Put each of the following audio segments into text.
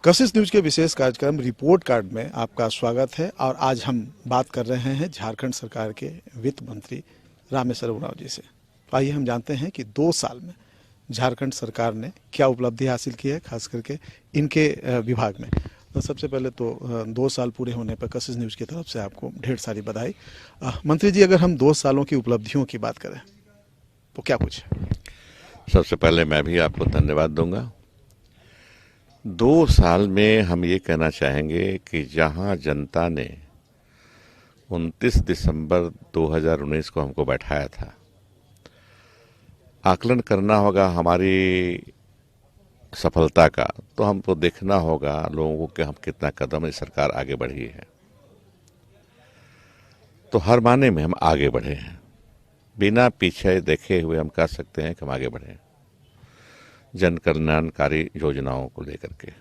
कशिश news के विशेष कार्यक्रम report card में आपका स्वागत है। और आज हम बात कर रहे हैं झारखंड सरकार के वित्त मंत्री रामेश्वर उरांव जी से। आइए हम जानते हैं कि 2 साल में झारखंड सरकार ने क्या उपलब्धि हासिल की है, खास करके इनके विभाग में। तो सबसे पहले तो 2 साल पूरे होने पर कशिश न्यूज की तरफ से आपको ढेर सारी बधाई। मंत्री जी, अगर हम 2 सालों की उपलब्धियों की बात करें तो क्या कुछ है? सबसे पहले मैं भी आपको धन्यवाद दूंगा। 2 साल में हम ये कहना चाहेंगे कि जहां जनता ने 29 दिसंबर 2019 को हमको बैठाया था, आकलन करना होगा हमारी सफलता का, तो हमको देखना होगा लोगों को कि हम कितना कदम इस सरकार आगे बढ़ी है। तो हर माने में हम आगे बढ़े हैं, बिना पीछे देखे हुए हम कह सकते हैं कि हम आगे बढ़े हैं जन कल्याणकारी योजनाओं को लेकर के।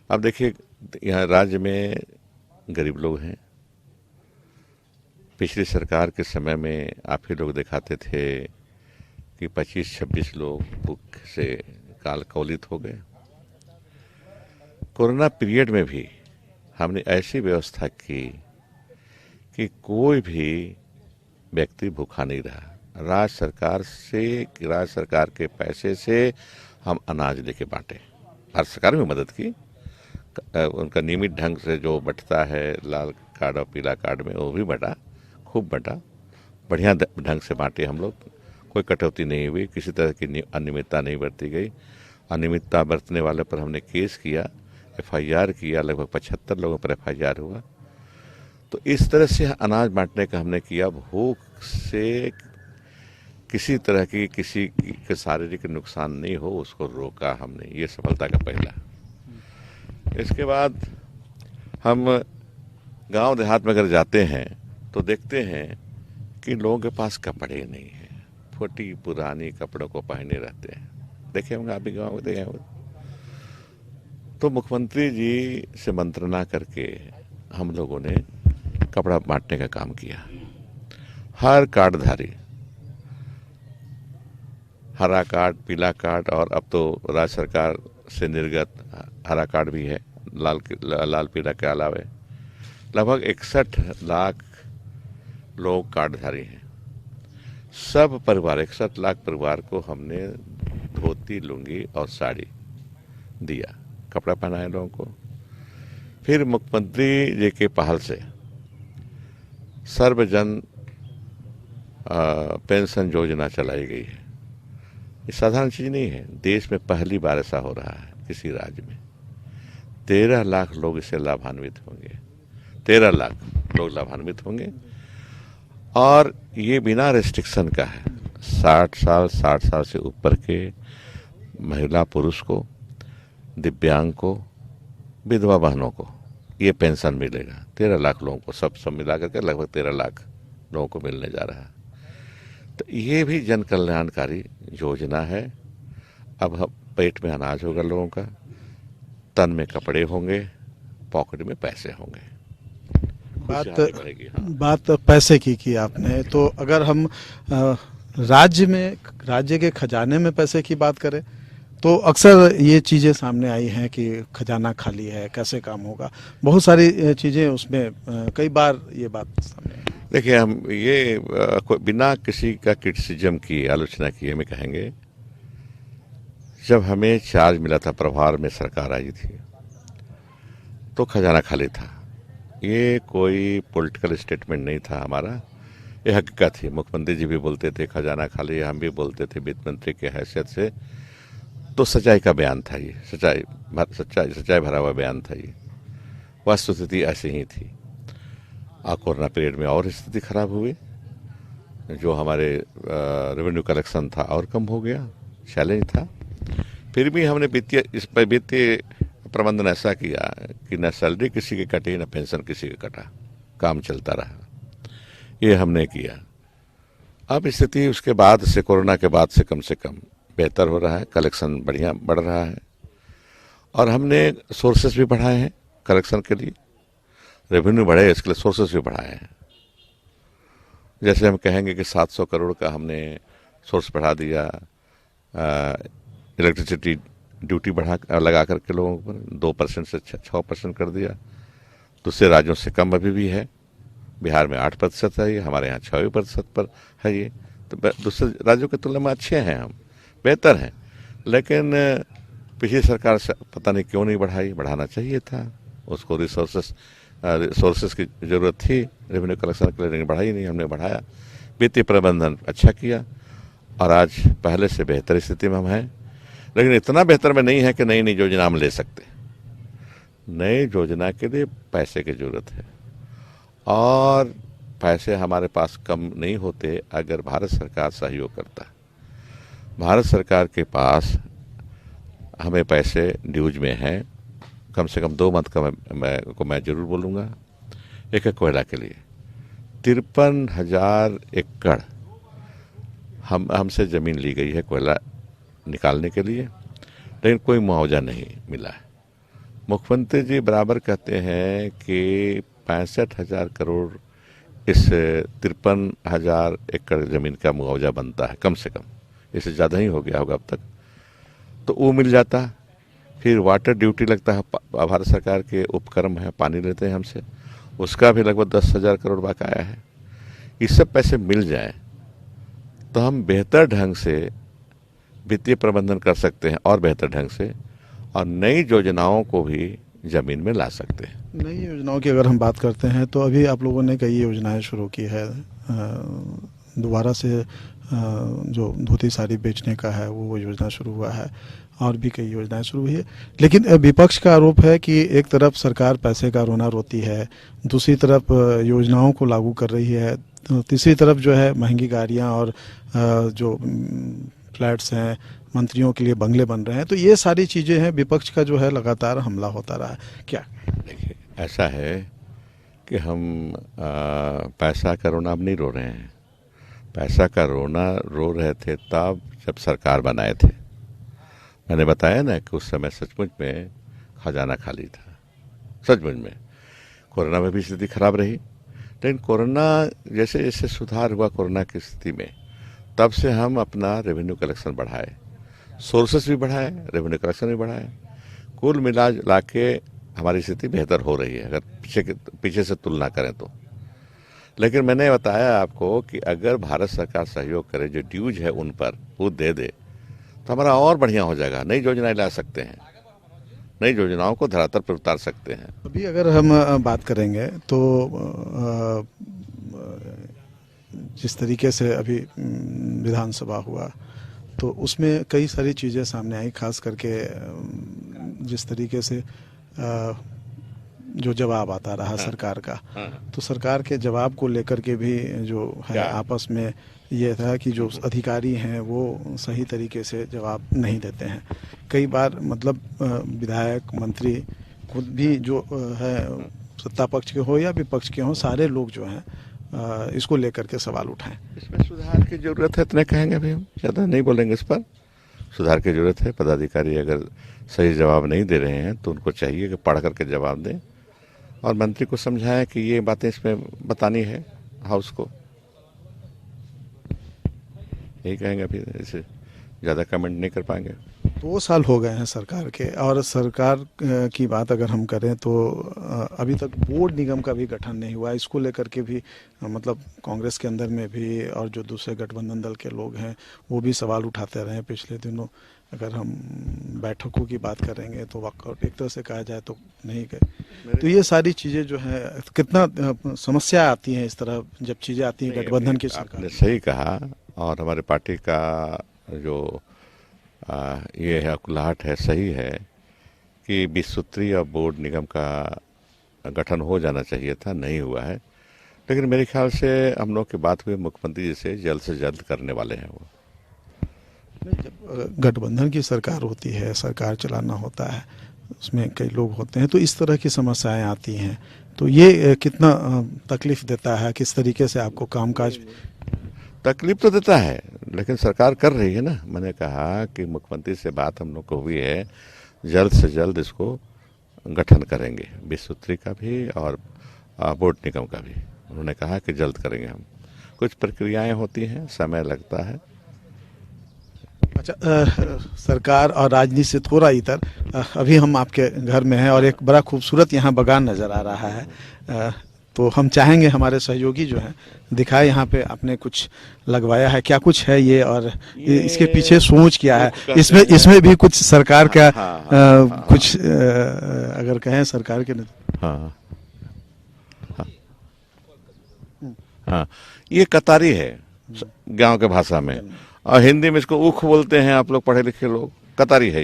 अब देखिए, यहाँ राज्य में गरीब लोग हैं। पिछली सरकार के समय में आप ही लोग दिखाते थे कि 25-26 लोग भूख से काल कौलित हो गए। कोरोना पीरियड में भी हमने ऐसी व्यवस्था की कि कोई भी व्यक्ति भूखा नहीं रहा। राज्य सरकार के पैसे से हम अनाज लेके बांटे। भारत सरकार में मदद की, उनका नियमित ढंग से जो बंटता है लाल कार्ड और पीला कार्ड में, वो भी बंटा, खूब बंटा, बढ़िया ढंग से बांटे हम लोग। कोई कटौती नहीं हुई, किसी तरह की अनियमितता नहीं बरती गई। अनियमितता बरतने वाले पर हमने केस किया, FIR किया, लगभग 75 लोगों पर FIR हुआ। तो इस तरह से अनाज बांटने का हमने किया। भूख से किसी तरह की किसी के शारीरिक नुकसान नहीं हो, उसको रोका हमने। ये सफलता का पहला। इसके बाद हम गांव देहात में अगर जाते हैं तो देखते हैं कि लोगों के पास कपड़े नहीं हैं, फटी पुरानी कपड़ों को पहने रहते हैं। देखे होंगे आप भी गाँव में, देखे होंगे। तो मुख्यमंत्री जी से मंत्रणा करके हम लोगों ने कपड़ा बांटने का काम किया। हर कार्डधारी, हरा कार्ड, पीला कार्ड, और अब तो राज्य सरकार से निर्गत हरा कार्ड भी है, लाल पीला के अलावे लगभग 61 लाख लोग कार्डधारी हैं। सब परिवार, 61 लाख परिवार को हमने धोती, लुंगी और साड़ी दिया, कपड़ा पहनाया लोगों को। फिर मुख्यमंत्री जी के पहल से सर्वजन पेंशन योजना चलाई गई है। ये साधारण चीज नहीं है, देश में पहली बार ऐसा हो रहा है किसी राज्य में। 13 लाख लोग इससे लाभान्वित होंगे, 13 लाख लोग लाभान्वित होंगे। और ये बिना रेस्ट्रिक्शन का है। 60 साल से ऊपर के महिला पुरुष को, दिव्यांग को, विधवा बहनों को ये पेंशन मिलेगा। 13 लाख लोगों को, सब मिला करके लगभग 13 लाख लोगों को मिलने जा रहा है। तो ये भी जन कल्याणकारी योजना है। अब हम पेट में अनाज होगा लोगों का, तन में कपड़े होंगे, पॉकेट में पैसे होंगे। बात पैसे की आपने। तो अगर हम राज्य के खजाने में पैसे की बात करें तो अक्सर ये चीज़ें सामने आई हैं कि खजाना खाली है, कैसे काम होगा। बहुत सारी चीज़ें उसमें कई बार ये बात सामने आई। देखिए, हम ये बिना किसी का क्रिटिसिज्म की, आलोचना किए में कहेंगे, जब हमें चार्ज मिला था, प्रभार में सरकार आई थी, तो खजाना खाली था। ये कोई पॉलिटिकल स्टेटमेंट नहीं था हमारा, ये हकीकत थी। मुख्यमंत्री जी भी बोलते थे खजाना खाली, हम भी बोलते थे वित्त मंत्री के हैसियत से। तो सच्चाई का बयान था ये, सच्चाई भरा हुआ बयान था ये। वस्तुस्थिति ऐसी ही थी। कोरोना पीरियड में और स्थिति खराब हुई, जो हमारे रेवेन्यू कलेक्शन था और कम हो गया, चैलेंज था। फिर भी हमने वित्तीय प्रबंधन ऐसा किया कि न सैलरी किसी की कटी, न पेंशन किसी का कटा, काम चलता रहा। ये हमने किया। अब स्थिति उसके बाद से, कोरोना के बाद से कम बेहतर हो रहा है, कलेक्शन बढ़िया बढ़ रहा है। और हमने सोर्सेस भी बढ़ाए हैं कलेक्शन के लिए, रेवेन्यू बढ़े इसके लिए सोर्सेस भी बढ़ाए हैं। जैसे हम कहेंगे कि 700 करोड़ का हमने सोर्स बढ़ा दिया इलेक्ट्रिसिटी ड्यूटी लगा करके लोगों पर 2% से 6% कर दिया। दूसरे राज्यों से कम अभी भी है। बिहार में 8% है ये, हमारे यहाँ 6% पर है ये। तो दूसरे राज्यों की तुलना में अच्छे हैं, हम बेहतर हैं। लेकिन पिछली सरकार से पता नहीं क्यों नहीं बढ़ाई, बढ़ाना चाहिए था उसको। रिसोर्सेस की जरूरत थी रेवेन्यू कलेक्शन के लिए, लेकिन बढ़ाई नहीं, हमने बढ़ाया। वित्तीय प्रबंधन अच्छा किया और आज पहले से बेहतर स्थिति में हम हैं। लेकिन इतना बेहतर में नहीं है कि नई नई योजना हम ले सकते। नई योजना के लिए पैसे की जरूरत है और पैसे हमारे पास कम नहीं होते अगर भारत सरकार सहयोग करता। भारत सरकार के पास हमें पैसे ड्यूज में हैं, कम से कम 2 मत का मैं जरूर बोलूँगा। एक है कोयला के लिए 53,000 एकड़ हमसे ज़मीन ली गई है कोयला निकालने के लिए, लेकिन कोई मुआवजा नहीं मिला है। मुख्यमंत्री जी बराबर कहते हैं कि 65,000 करोड़ इस 53,000 एकड़ ज़मीन का मुआवजा बनता है कम से कम। इससे ज़्यादा ही हो गया होगा अब तक, तो वो मिल जाता। फिर वाटर ड्यूटी लगता है, भारत सरकार के उपक्रम है, पानी लेते हैं हमसे, उसका भी लगभग 10,000 करोड़ बकाया है। ये सब पैसे मिल जाए तो हम बेहतर ढंग से वित्तीय प्रबंधन कर सकते हैं और बेहतर ढंग से, और नई योजनाओं को भी जमीन में ला सकते हैं। नई योजनाओं की अगर हम बात करते हैं तो अभी आप लोगों ने कई योजनाएं शुरू की है। दोबारा से जो धोती साड़ी बेचने का है वो योजना शुरू हुआ है, और भी कई योजनाएं शुरू हुई है। लेकिन विपक्ष का आरोप है कि एक तरफ सरकार पैसे का रोना रोती है, दूसरी तरफ योजनाओं को लागू कर रही है, तो तीसरी तरफ जो है महंगी गाड़ियां और जो फ्लैट्स हैं, मंत्रियों के लिए बंगले बन रहे हैं। तो ये सारी चीज़ें हैं, विपक्ष का जो है लगातार हमला होता रहा है। क्या देखिए, ऐसा है कि हम पैसा का रोना अब नहीं रो रहे हैं। पैसा का रोना रो रहे थे तब जब सरकार बनाए थे। मैंने बताया ना कि उस समय सचमुच में खजाना खाली था, सचमुच में। कोरोना में भी स्थिति खराब रही, लेकिन कोरोना जैसे जैसे सुधार हुआ कोरोना की स्थिति में, तब से हम अपना रेवेन्यू कलेक्शन बढ़ाए, सोर्सेस भी बढ़ाए, रेवेन्यू कलेक्शन भी बढ़ाए। कुल मिला ला के हमारी स्थिति बेहतर हो रही है अगर पीछे से तुलना करें तो। लेकिन मैंने बताया आपको कि अगर भारत सरकार सहयोग करे, जो ड्यूज है उन पर वो दे दे, तो हमारा और बढ़िया हो जाएगा। नई योजनाएं ला सकते हैं, नई योजनाओं को धरातल पर उतार सकते हैं। अभी अगर हम बात करेंगे तो जिस तरीके से अभी विधानसभा हुआ तो उसमें कई सारी चीज़ें सामने आई, खास करके जिस तरीके से जो जवाब आता रहा सरकार का, तो सरकार के जवाब को लेकर के भी जो है आपस में ये था कि जो अधिकारी हैं वो सही तरीके से जवाब नहीं देते हैं। कई बार मतलब विधायक मंत्री खुद भी जो है सत्ता पक्ष के हो या विपक्ष के हो, सारे लोग जो हैं इसको लेकर के सवाल उठाएं। इसमें सुधार की जरूरत है, इतने कहेंगे अभी, हम ज़्यादा नहीं बोलेंगे इस पर। सुधार की जरूरत है। पदाधिकारी अगर सही जवाब नहीं दे रहे हैं तो उनको चाहिए कि पढ़ करके जवाब दें और मंत्री को समझाएं कि ये बातें इसमें बतानी है हाउस को। यही कहेंगे, अभी इसे ज़्यादा कमेंट नहीं कर पाएंगे। 2 साल हो गए हैं सरकार के, और सरकार की बात अगर हम करें तो अभी तक बोर्ड निगम का भी गठन नहीं हुआ। इसको लेकर के भी मतलब कांग्रेस के अंदर में भी और जो दूसरे गठबंधन दल के लोग हैं वो भी सवाल उठाते रहे पिछले दिनों। अगर हम बैठकों की बात करेंगे तो वॉकआउट एक तरह से कहा जाए तो नहीं गए। तो ये सारी चीज़ें जो है, कितना समस्या आती हैं इस तरह जब चीज़ें आती हैं गठबंधन की सरकार। आपने सही कहा, और हमारे पार्टी का जो ये है अकुलाहट है, सही है कि 20 सूत्री और बोर्ड निगम का गठन हो जाना चाहिए था, नहीं हुआ है। लेकिन मेरे ख्याल से हम लोग की बात हुई मुख्यमंत्री जी से जल्द करने वाले हैं वो। जब गठबंधन की सरकार होती है, सरकार चलाना होता है, उसमें कई लोग होते हैं, तो इस तरह की समस्याएं आती हैं, तो ये कितना तकलीफ देता है, किस तरीके से आपको कामकाज। तकलीफ तो देता है, लेकिन सरकार कर रही है ना। मैंने कहा कि मुख्यमंत्री से बात हम लोग को हुई है, जल्द से जल्द इसको गठन करेंगे, 20 सूत्री का भी और बोर्ड निगम का भी। उन्होंने कहा कि जल्द करेंगे हम। कुछ प्रक्रियाएं होती हैं, समय लगता है। अच्छा, सरकार और राजनीति से थोड़ा इतर, अभी हम आपके घर में हैं और एक बड़ा खूबसूरत यहाँ बगान नज़र आ रहा है। तो हम चाहेंगे हमारे सहयोगी जो हैं दिखाए यहाँ पे आपने कुछ लगवाया है, क्या कुछ है ये, और इसके पीछे सोच क्या है। इसमें भी कुछ सरकार का कुछ अगर कहें सरकार के हाँ हाँ, ये कतारी है गांव के भाषा में, और हिंदी में इसको उख बोलते हैं आप लोग पढ़े लिखे लोग। कतारी है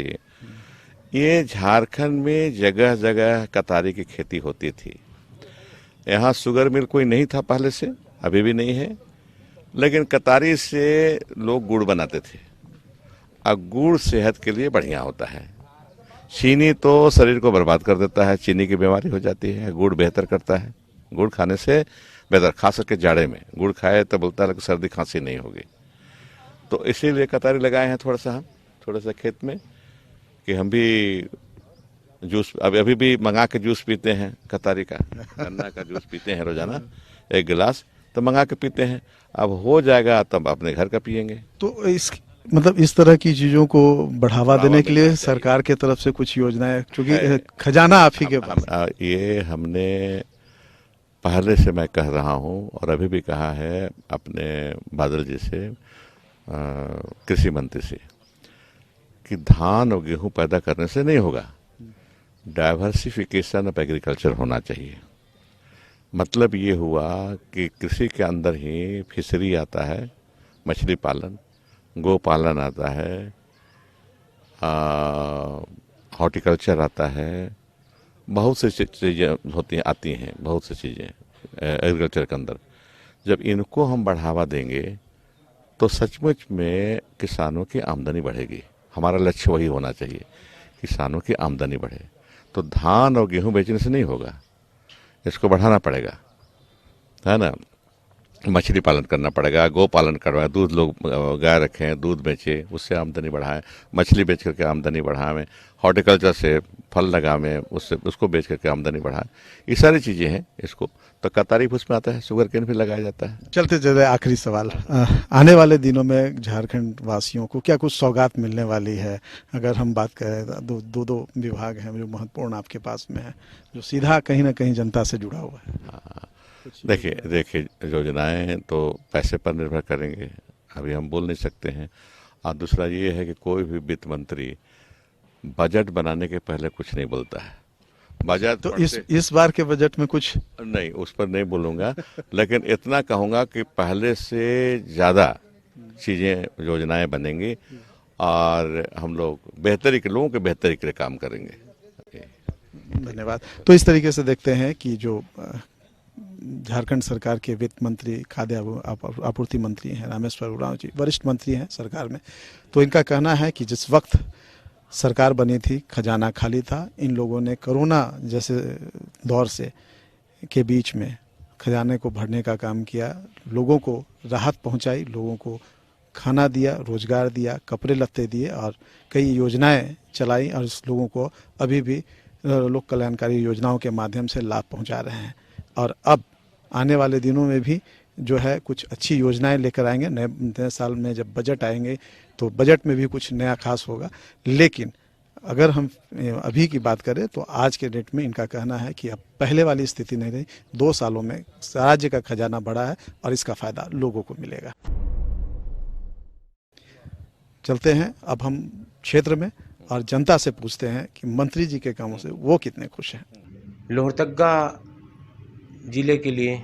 ये झारखंड में जगह जगह कतारी की खेती होती थी। यहाँ शुगर मिल कोई नहीं था पहले से, अभी भी नहीं है, लेकिन कतारी से लोग गुड़ बनाते थे, और गुड़ सेहत के लिए बढ़िया होता है। चीनी तो शरीर को बर्बाद कर देता है, चीनी की बीमारी हो जाती है, गुड़ बेहतर करता है। गुड़ खाने से बेहतर, खास करके जाड़े में गुड़ खाए तो बोलता है कि सर्दी खांसी नहीं होगी। तो इसीलिए कतारी लगाए हैं थोड़ा सा खेत में, कि हम भी जूस अभी भी मंगा के जूस पीते हैं, कतारी का गन्ना का जूस पीते हैं रोजाना 1 गिलास, तो मंगा के पीते हैं। अब हो जाएगा तब अपने घर का पियेंगे। तो इस तरह की चीज़ों को बढ़ावा देने के लिए सरकार के तरफ से कुछ योजनाएं, क्योंकि खजाना आप ही के पास। ये हमने पहले से मैं कह रहा हूँ और अभी भी कहा है अपने बादल जी से, कृषि मंत्री से, कि धान और गेहूं पैदा करने से नहीं होगा, डाइवर्सिफिकेशन ऑफ एग्रीकल्चर होना चाहिए। मतलब ये हुआ कि कृषि के अंदर ही फिशरी आता है, मछली पालन, गो पालन आता है, हॉर्टिकल्चर आता है, बहुत सी चीज़ें आती हैं, बहुत सी चीज़ें एग्रीकल्चर के अंदर। जब इनको हम बढ़ावा देंगे तो सचमुच में किसानों की आमदनी बढ़ेगी। हमारा लक्ष्य वही होना चाहिए, किसानों की आमदनी बढ़े। तो धान और गेहूं बेचने से नहीं होगा, इसको बढ़ाना पड़ेगा, है ना। मछली पालन करना पड़ेगा, गो पालन करवाएं, दूध लोग गाय रखें, दूध बेचें, उससे आमदनी बढ़ाएं, मछली बेच करके आमदनी बढ़ाएं, हॉर्टिकल्चर से फल लगावें, उससे उसको बेच करके आमदनी बढ़ाएं। ये सारी चीज़ें हैं। इसको तो कतारी फूस में आता है, शुगर केन भी लगाया जाता है। चलते चलते आखिरी सवाल, आने वाले दिनों में झारखंड वासियों को क्या कुछ सौगात मिलने वाली है? अगर हम बात करें, दो विभाग हैं जो महत्वपूर्ण आपके पास में है, जो सीधा कहीं ना कहीं जनता से जुड़ा हुआ है। देखिए योजनाएं तो पैसे पर निर्भर करेंगे, अभी हम बोल नहीं सकते हैं। और दूसरा ये है कि कोई भी वित्त मंत्री बजट बनाने के पहले कुछ नहीं बोलता है। बजट तो इस बार के बजट में कुछ नहीं, उस पर नहीं बोलूँगा, लेकिन इतना कहूँगा कि पहले से ज़्यादा चीज़ें योजनाएं बनेंगी और हम लोग लोगों के बेहतरी के लिए काम करेंगे। धन्यवाद। तो इस तरीके से देखते हैं कि जो झारखंड सरकार के वित्त मंत्री, खाद्य आपूर्ति मंत्री हैं रामेश्वर उरांव जी, वरिष्ठ मंत्री हैं सरकार में। तो इनका कहना है कि जिस वक्त सरकार बनी थी खजाना खाली था, इन लोगों ने कोरोना जैसे दौर से के बीच में खजाने को भरने का काम किया, लोगों को राहत पहुंचाई, लोगों को खाना दिया, रोजगार दिया, कपड़े लत्ते दिए और कई योजनाएं चलाई, और इस लोगों को अभी भी लोक कल्याणकारी योजनाओं के माध्यम से लाभ पहुंचा रहे हैं। और अब आने वाले दिनों में भी जो है कुछ अच्छी योजनाएं लेकर आएंगे। नए साल में जब बजट आएंगे तो बजट में भी कुछ नया खास होगा। लेकिन अगर हम अभी की बात करें तो आज के डेट में इनका कहना है कि अब पहले वाली स्थिति नहीं रही, 2 सालों में राज्य का खजाना बढ़ा है और इसका फायदा लोगों को मिलेगा। चलते हैं अब हम क्षेत्र में और जनता से पूछते हैं कि मंत्री जी के कामों से वो कितने खुश हैं। लोहरदगा जिले के लिए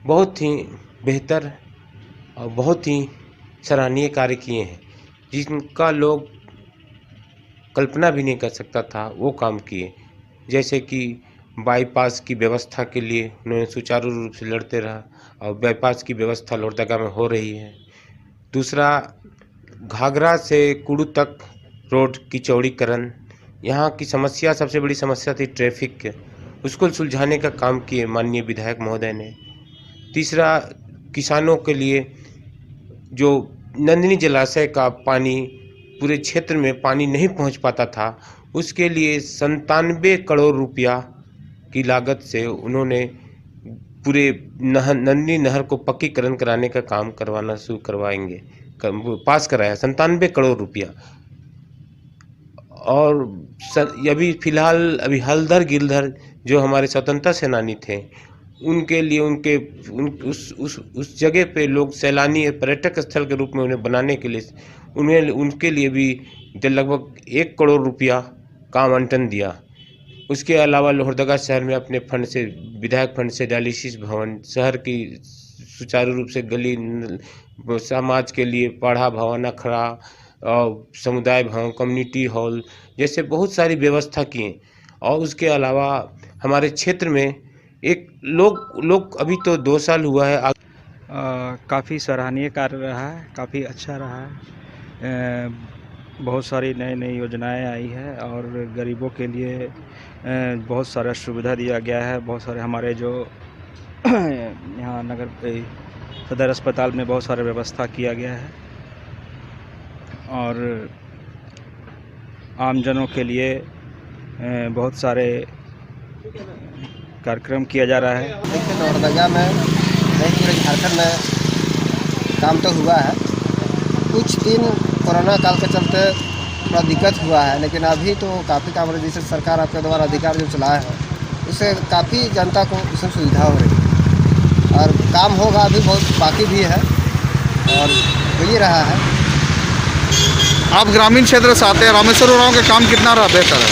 बहुत ही बेहतर और बहुत ही सराहनीय कार्य किए हैं, जिनका लोग कल्पना भी नहीं कर सकता था वो काम किए। जैसे कि बाईपास की व्यवस्था के लिए उन्होंने सुचारू रूप से लड़ते रहा और बाईपास की व्यवस्था लोहरदगा में हो रही है। दूसरा, घाघरा से कुड़ू तक रोड की चौड़ीकरण, यहाँ की समस्या, सबसे बड़ी समस्या थी ट्रैफिक, उसको सुलझाने का काम किए माननीय विधायक महोदय ने। तीसरा, किसानों के लिए जो नंदिनी जलाशय का पानी पूरे क्षेत्र में पानी नहीं पहुंच पाता था, उसके लिए 97 करोड़ रुपया की लागत से उन्होंने पूरे नंदिनी नहर को पक्कीकरण कराने का काम करवाना शुरू करवाएंगे। पास कराया 97 करोड़ रुपया। और अभी फिलहाल अभी हलधर गिलधर जो हमारे स्वतंत्रता सेनानी थे, उनके लिए उस जगह पे लोग सैलानी पर्यटक स्थल के रूप में उन्हें बनाने के लिए उनके लिए भी लगभग 1 करोड़ रुपया का आवंटन दिया। उसके अलावा लोहरदगा शहर में अपने फंड से, विधायक फंड से डायलिसिस भवन, शहर की सुचारू रूप से गली, समाज के लिए पढ़ा भवन, अखड़ा और समुदाय भवन, कम्युनिटी हॉल जैसे बहुत सारी व्यवस्था किए। और उसके अलावा हमारे क्षेत्र में एक लोग अभी तो 2 साल हुआ है। काफ़ी सराहनीय कार्य रहा है, काफ़ी अच्छा रहा है। बहुत सारी नई नई योजनाएं आई है और गरीबों के लिए बहुत सारा सुविधा दिया गया है। बहुत सारे हमारे जो यहाँ नगर सदर अस्पताल में बहुत सारे व्यवस्था किया गया है और आमजनों के लिए बहुत सारे कार्यक्रम किया जा रहा है। देखिए, लोहरदगा में नहीं, पूरे झारखंड में काम तो हुआ है। कुछ दिन कोरोना काल के चलते थोड़ा दिक्कत हुआ है, लेकिन अभी तो काफ़ी काम रही। जैसे सरकार आपके द्वारा अधिकार जो चलाया है, उससे काफ़ी जनता को उसमें सुविधा हो रही है और काम होगा, अभी बहुत बाकी भी है और हो ही रहा है। आप ग्रामीण क्षेत्र से आते हैं, रामेश्वर उरांव का काम कितना रहा बेहतर है?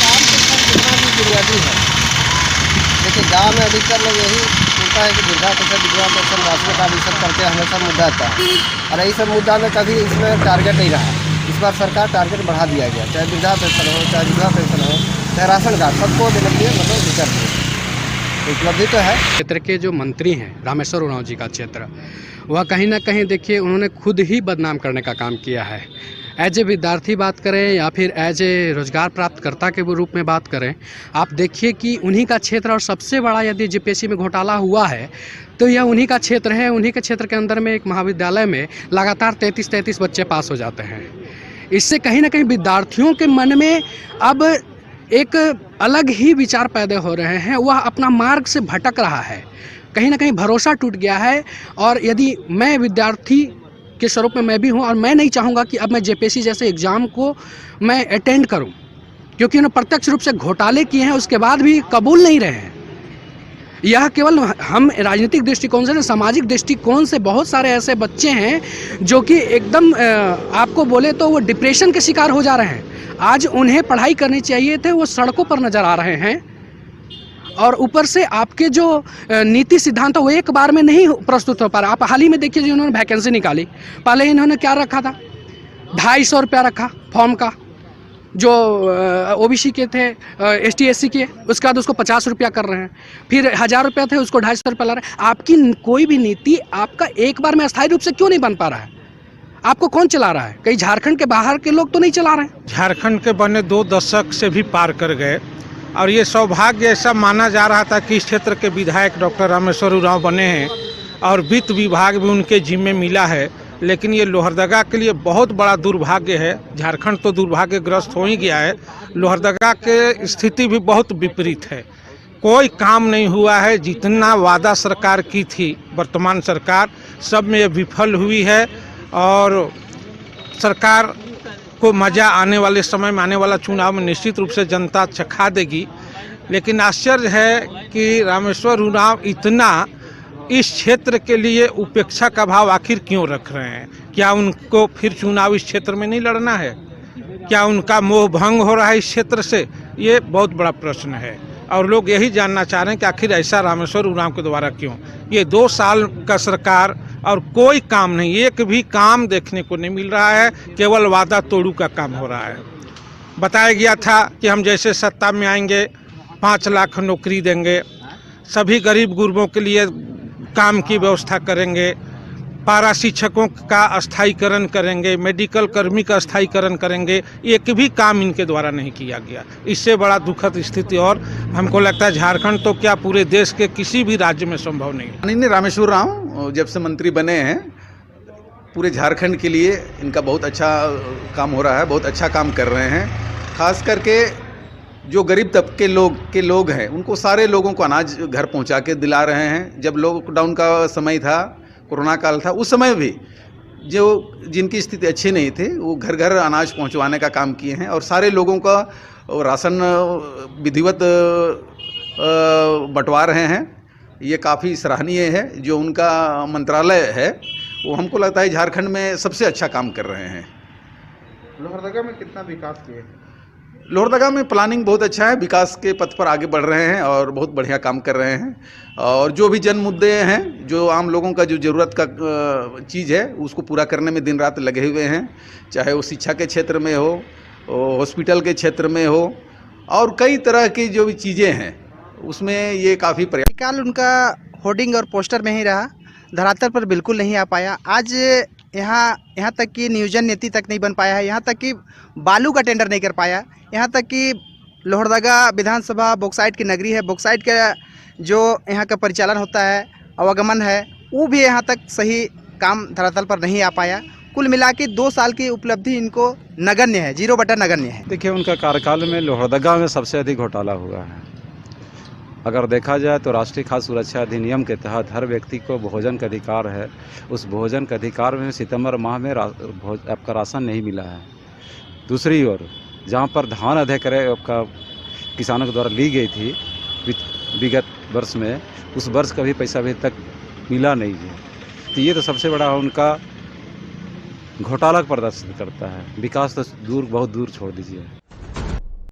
काम तो जितना भी बुनियादी है। देखिए, गाँव में अधिकतर लोग यही सुनता है कि वृद्धा पेंशन, विधवा पेंशन, राशन कार्ड, ये सब करके हमेशा मुद्दा आता है और यही सब मुद्दा में कभी इसमें टारगेट नहीं रहा। इस बार सरकार टारगेट बढ़ा दिया गया, चाहे वृद्धा पेंशन हो, चाहे विधवा पेंशन हो, चाहे राशन कार्ड, सबको देने के लिए मतलब विचार किया। उपलब्धि तो है। क्षेत्र के जो मंत्री हैं, रामेश्वर उरांव जी का क्षेत्र, वह कहीं ना कहीं देखिए उन्होंने खुद ही बदनाम करने का काम किया है। एज ए विद्यार्थी बात करें या फिर एज ए रोजगार प्राप्तकर्ता के रूप में बात करें, आप देखिए कि उन्हीं का क्षेत्र, और सबसे बड़ा यदि जीपीएससी में घोटाला हुआ है तो यह उन्हीं का क्षेत्र है। उन्हीं के क्षेत्र के अंदर में एक महाविद्यालय में लगातार 33 बच्चे पास हो जाते हैं। इससे कहीं ना कहीं विद्यार्थियों के मन में अब एक अलग ही विचार पैदा हो रहे हैं। वह अपना मार्ग से भटक रहा है, कहीं ना कहीं भरोसा टूट गया है। और यदि मैं विद्यार्थी के स्वरूप में मैं भी हूं और मैं नहीं चाहूँगा कि अब मैं जेपीएससी जैसे एग्ज़ाम को मैं अटेंड करूं, क्योंकि उन्होंने प्रत्यक्ष रूप से घोटाले किए हैं, उसके बाद भी कबूल नहीं रहे हैं। यह केवल हम राजनीतिक दृष्टिकोण से, सामाजिक दृष्टिकोण से बहुत सारे ऐसे बच्चे हैं जो कि एकदम आपको बोले तो वो डिप्रेशन के शिकार हो जा रहे हैं। आज उन्हें पढ़ाई करनी चाहिए थे, वो सड़कों पर नज़र आ रहे हैं। और ऊपर से आपके जो नीति सिद्धांत वो एक बार में नहीं प्रस्तुत हो पा रहा। आप हाल ही में देखिए, जो उन्होंने वैकेंसी निकाली, पहले इन्होंने क्या रखा था, 250 रुपया रखा फॉर्म का, जो ओबीसी के थे, एसटी एससी के, उसके बाद उसको 50 रुपया कर रहे हैं, फिर 1000 रुपया थे उसको 250 रुपया ला रहे हैं। आपकी कोई भी नीति आपका एक बार में अस्थायी रूप से क्यों नहीं बन पा रहा है? आपको कौन चला रहा है? कहीं झारखंड के बाहर के लोग तो नहीं चला रहे हैं? झारखंड के बने 2 दशक से भी पार कर गए और ये सौभाग्य ऐसा माना जा रहा था कि इस क्षेत्र के विधायक डॉक्टर रामेश्वर उरांव बने हैं और वित्त विभाग भी उनके जिम्मे मिला है। लेकिन ये लोहरदगा के लिए बहुत बड़ा दुर्भाग्य है। झारखंड तो दुर्भाग्यग्रस्त हो ही गया है, लोहरदगा के स्थिति भी बहुत विपरीत है। कोई काम नहीं हुआ है। जितना वादा सरकार की थी, वर्तमान सरकार, सब में ये विफल हुई है और सरकार को मज़ा आने वाले समय में, आने वाला चुनाव में निश्चित रूप से जनता चखा देगी। लेकिन आश्चर्य है कि रामेश्वर उरांव इतना इस क्षेत्र के लिए उपेक्षा का भाव आखिर क्यों रख रहे हैं? क्या उनको फिर चुनाव इस क्षेत्र में नहीं लड़ना है? क्या उनका मोह भंग हो रहा है इस क्षेत्र से? ये बहुत बड़ा प्रश्न है और लोग यही जानना चाह रहे हैं कि आखिर ऐसा रामेश्वर उरांव के द्वारा क्यों। ये 2 साल का सरकार और कोई काम नहीं, एक भी काम देखने को नहीं मिल रहा है, केवल वादा तोड़ू का काम हो रहा है। बताया गया था कि हम जैसे सत्ता में आएंगे 5 लाख नौकरी देंगे, सभी गरीब गुरबों के लिए काम की व्यवस्था करेंगे, पारा शिक्षकों का अस्थायीकरण करेंगे, मेडिकल कर्मी का अस्थायीकरण करेंगे। एक भी काम इनके द्वारा नहीं किया गया। इससे बड़ा दुखद स्थिति और हमको लगता है झारखंड तो क्या पूरे देश के किसी भी राज्य में संभव नहीं। नहीं, रामेश्वर उरांव जब से मंत्री बने हैं, पूरे झारखंड के लिए इनका बहुत अच्छा काम हो रहा है, बहुत अच्छा काम कर रहे हैं। खास करके जो गरीब तबके के लोग हैं, उनको सारे लोगों को अनाज घर पहुंचा के दिला रहे हैं। जब लॉकडाउन का समय था, कोरोना काल था, उस समय भी जो जिनकी स्थिति अच्छी नहीं थी वो घर घर अनाज पहुंचवाने का काम किए हैं और सारे लोगों का राशन विधिवत बंटवा रहे हैं। ये काफ़ी सराहनीय है। जो उनका मंत्रालय है वो हमको लगता है झारखंड में सबसे अच्छा काम कर रहे हैं। लोहरदगा में कितना विकास किए? लोहरदगा में प्लानिंग बहुत अच्छा है, विकास के पथ पर आगे बढ़ रहे हैं और बहुत बढ़िया काम कर रहे हैं। और जो भी जन मुद्दे हैं, जो आम लोगों का जो ज़रूरत का चीज़ है उसको पूरा करने में दिन रात लगे हुए हैं, चाहे वो शिक्षा के क्षेत्र में हो, हॉस्पिटल के क्षेत्र में हो और कई तरह की जो भी चीज़ें हैं उसमें ये काफ़ी प्रयास। काल उनका होर्डिंग और पोस्टर में ही रहा, धरातल पर बिल्कुल नहीं आ पाया। आज यहाँ तक कि नियोजन नीति तक नहीं बन पाया है, यहाँ तक कि बालू का टेंडर नहीं कर पाया, यहाँ तक कि लोहरदगा विधानसभा बॉक्साइट की नगरी है, बॉक्साइट का जो यहाँ का परिचालन होता है, आवागमन है, वो भी यहाँ तक सही काम धरातल पर नहीं आ पाया। कुल मिला के 2 साल की उपलब्धि इनको नगण्य है, 0 बटा नगण्य है। देखिए, उनका कार्यकाल में लोहरदगा में सबसे अधिक घोटाला हुआ है। अगर देखा जाए तो राष्ट्रीय खाद्य सुरक्षा अधिनियम के तहत हर व्यक्ति को भोजन का अधिकार है। उस भोजन का अधिकार में सितंबर माह में आपका राशन नहीं मिला है। दूसरी ओर जहाँ पर धान अधिक्रय आपका किसानों के द्वारा ली गई थी विगत वर्ष में, उस वर्ष का भी पैसा अभी तक मिला नहीं है। तो ये तो सबसे बड़ा उनका घोटाला प्रदर्शित करता है। विकास तो बहुत दूर छोड़ दीजिए।